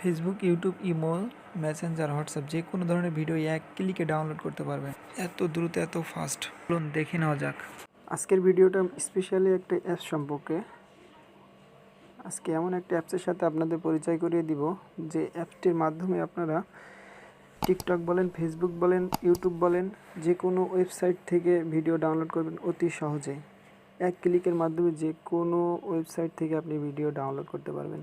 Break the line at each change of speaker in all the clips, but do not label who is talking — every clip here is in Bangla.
Facebook, YouTube, imo, Messenger, WhatsApp যে কোনো ধরনের ভিডিও এক ক্লিকে ডাউনলোড করতে পারবেন। এত দ্রুত, এত ফাস্ট। চলুন দেখে নেওয়া যাক।
আজকের ভিডিওটা স্পেশালি একটা অ্যাপস সম্পর্কে। আজকে এমন একটা অ্যাপসের সাথে আপনাদের পরিচয় করিয়ে দিব যে অ্যাপসটির মাধ্যমে আপনারা টিকটক বলেন, ফেসবুক বলেন, ইউটিউব বলেন, যে কোনো ওয়েবসাইট থেকে ভিডিও ডাউনলোড করবেন অতি সহজেই। এক ক্লিকের মাধ্যমে যে কোনো ওয়েবসাইট থেকে আপনি ভিডিও ডাউনলোড করতে পারবেন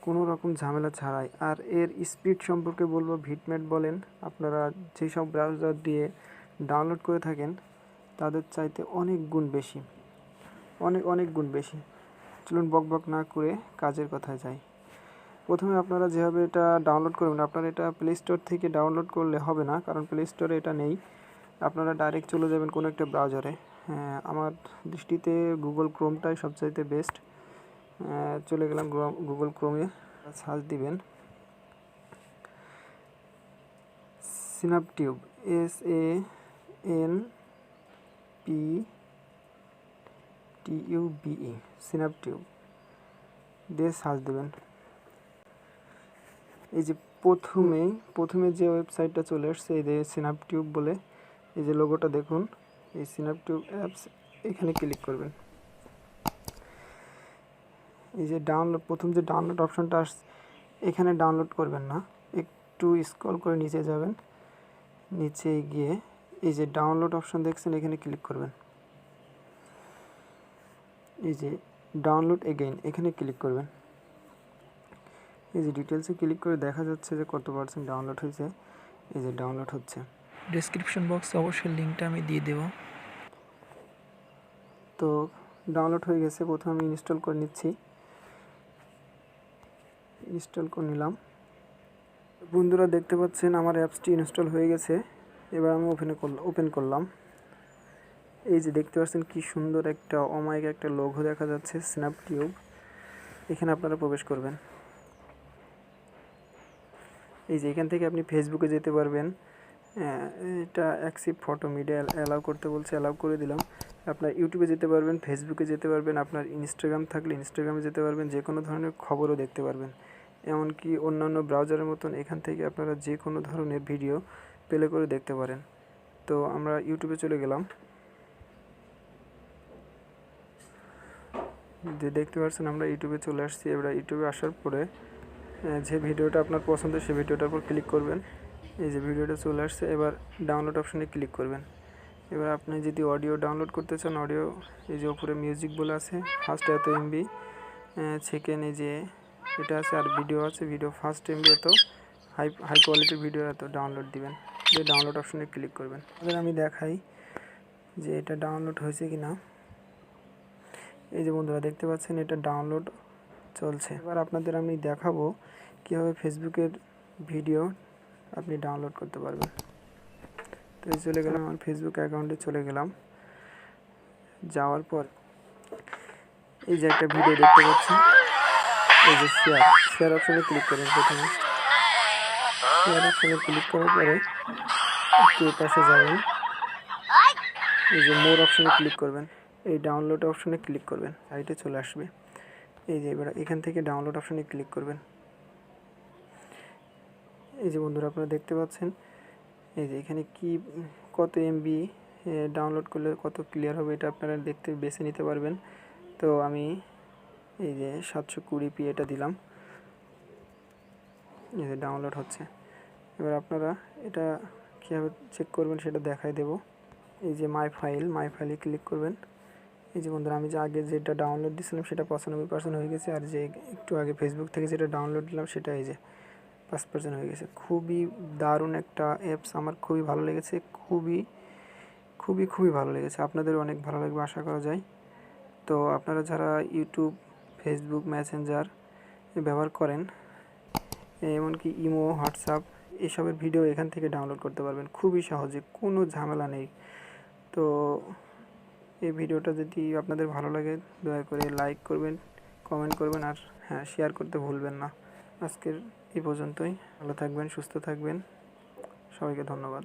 কোনো রকম ঝামেলা ছাড়াই। আর এর স্পিড সম্পর্কে বলবো, ভিটমেট বলেন, আপনারা যেসব ব্রাউজার দিয়ে ডাউনলোড করে থাকেন তাদের চাইতে অনেক গুণ বেশি, অনেক গুণ বেশি। চলুন বকবক না করে কাজের কথায় যাই। প্রথমে আপনারা যেভাবে এটা ডাউনলোড করবেন, আপনারা এটা প্লে স্টোর থেকে ডাউনলোড করলে হবে না, কারণ প্লে স্টোরে এটা নেই। আপনারা ডাইরেক্ট চলে যাবেন কোনো একটা ব্রাউজারে। আমার দৃষ্টিতে গুগল ক্রোমটাই সবচাইতে বেস্ট। চলে গেলাম গুগল ক্রোমে, সার্চ দিবেন সিনাপটিউব, SANPTUBE, সিনাপটিউব দিয়ে সার্চ দেবেন। এই যে প্রথমে যে ওয়েবসাইটটা চলে আসছে, এই যে সিনাপটিউব বলে, এই যে লোগোটা দেখুন, এই সিনাপটিউব অ্যাপস, এখানে ক্লিক করবেন। এই যে প্রথম যে ডাউনলোড অপশনটা আসছে, এখানে ডাউনলোড করবেন না, একটু স্ক্রল করে নিচে যাবেন। নিচে গিয়ে এই যে ডাউনলোড অপশন দেখছেন, এখানে ক্লিক করবেন। এই যে ডাউনলোড এগেইন, এখানে ক্লিক করবেন। এই যে ডিটেলসে ক্লিক করে দেখা যাচ্ছে যে কত % ডাউনলোড হয়েছে। এই যে ডাউনলোড হচ্ছে।
ডেসক্রিপশন বক্সে অবশ্যই লিঙ্কটা আমি দিয়ে দেবো।
তো ডাউনলোড হয়ে গেছে। প্রথমে আমি ইনস্টল করে নিচ্ছি। ইনস্টল করে নিলাম। বন্ধুরা দেখতে পাচ্ছেন আমার অ্যাপসটি ইনস্টল হয়ে গেছে। এবার আমি ওপেন করলাম। এই যে দেখতে পাচ্ছেন কি সুন্দর একটা অমায়িক একটা লোগো দেখা যাচ্ছে, স্ন্যাপটিউব। এখানে আপনারা প্রবেশ করবেন। এই যে এখান থেকে আপনি ফেসবুকে যেতে পারবেন। এটা অ্যাকসেপ্ট ফটো মিডিয়া অ্যালাউ করতে বলছে, অ্যালাউ করে দিলাম। আপনার ইউটিউবে যেতে পারবেন, ফেসবুকে যেতে পারবেন, আপনার ইনস্টাগ্রাম থাকলে ইনস্টাগ্রামে যেতে পারবেন, যে কোনো ধরনের খবরও দেখতে পারবেন। এমনকি অন্যান্য ব্রাউজারের মতন এখান থেকে আপনারা যে কোনো ধরনের ভিডিও প্লে করে দেখতে পারেন। তো আমরা ইউটিউবে চলে গেলাম। যে দেখতে পাচ্ছেন আমরা ইউটিউবে চলে আসছি। এবার ইউটিউবে আসার পরে যে ভিডিওটা আপনার পছন্দ সেই ভিডিওটার উপর ক্লিক করবেন। এই যে ভিডিওটা চলে আসছে। এবার ডাউনলোড অপশনে ক্লিক করবেন। এবার আপনি যদি অডিও ডাউনলোড করতে চান, অডিও এই যে উপরে মিউজিক বলে আছে, ফার্স্ট এত MB, সেকেন্ড এই যে এটা আছে, আর ভিডিও আছে, ভিডিও ফার্স্ট MB এত, হাই কোয়ালিটির ভিডিও এত ডাউনলোড দিবেন। দিয়ে ডাউনলোড অপশনে ক্লিক করবেন। এবার আমি দেখাই যে এটা ডাউনলোড হয়েছে কি না। এই যে বন্ধুরা দেখতে পাচ্ছেন এটা ডাউনলোড চলছে। এবার আপনাদের আমি দেখাবো কীভাবে ফেসবুকের ভিডিও আপনি ডাউনলোড করতে পারবেন। তো এই চলে গেলাম, আমার ফেসবুক অ্যাকাউন্টে চলে গেলাম। যাওয়ার পর এই যে একটা ভিডিও দেখতে পাচ্ছেন, এই যে শেয়ার অপশনে ক্লিক করবেন। প্রথমে শেয়ার অপশনে ক্লিক করার পরে একটু পাশে যাবেন। এই যে মোর অপশনে ক্লিক করবেন। এই ডাউনলোড অপশনে ক্লিক করবেন, সাইটে চলে আসবে। এই যে এবার এখান থেকে ডাউনলোড অপশনে ক্লিক করবেন। এই যে বন্ধুরা আপনারা দেখতে পাচ্ছেন, এই যে এখানে কি কত MB ডাউনলোড করলে কত ক্লিয়ার হবে এটা আপনারা দেখতে বেছে নিতে পারবেন। তো আমি এই যে 720p এটা দিলাম। এই যে ডাউনলোড হচ্ছে। এবার আপনারা এটা কীভাবে চেক করবেন সেটা দেখাই দেব। এই যে মাই ফাইলে ক্লিক করবেন। এই যে বন্ধুরা আমি যে আগে যেটা ডাউনলোড দিয়েছিলাম সেটা 95% হয়ে গেছে, আর যে একটু আগে ফেসবুক থেকে যেটা ডাউনলোড দিলাম সেটা এই যে 5% হয়ে গেছে। খুবই দারুণ একটা অ্যাপস, আমার খুবই ভালো লেগেছে, খুবই ভালো লেগেছে। আপনাদের অনেক ভালো লাগবে আশা করা যায়। তো আপনারা যারা ইউটিউব, ফেসবুক, মেসেঞ্জার ব্যবহার করেন, এমনকি ইমো, হোয়াটসঅ্যাপ, এসবের ভিডিও এখান থেকে ডাউনলোড করতে পারবেন খুবই সহজে, কোনো ঝামেলা নেই। তো এই ভিডিওটা যদি আপনাদের ভালো লাগে দয়া করে লাইক করবেন, কমেন্ট করবেন, আর হ্যাঁ শেয়ার করতে ভুলবেন না। আজকের এই পর্যন্তই। ভালো থাকবেন, সুস্থ থাকবেন, সবাইকে ধন্যবাদ।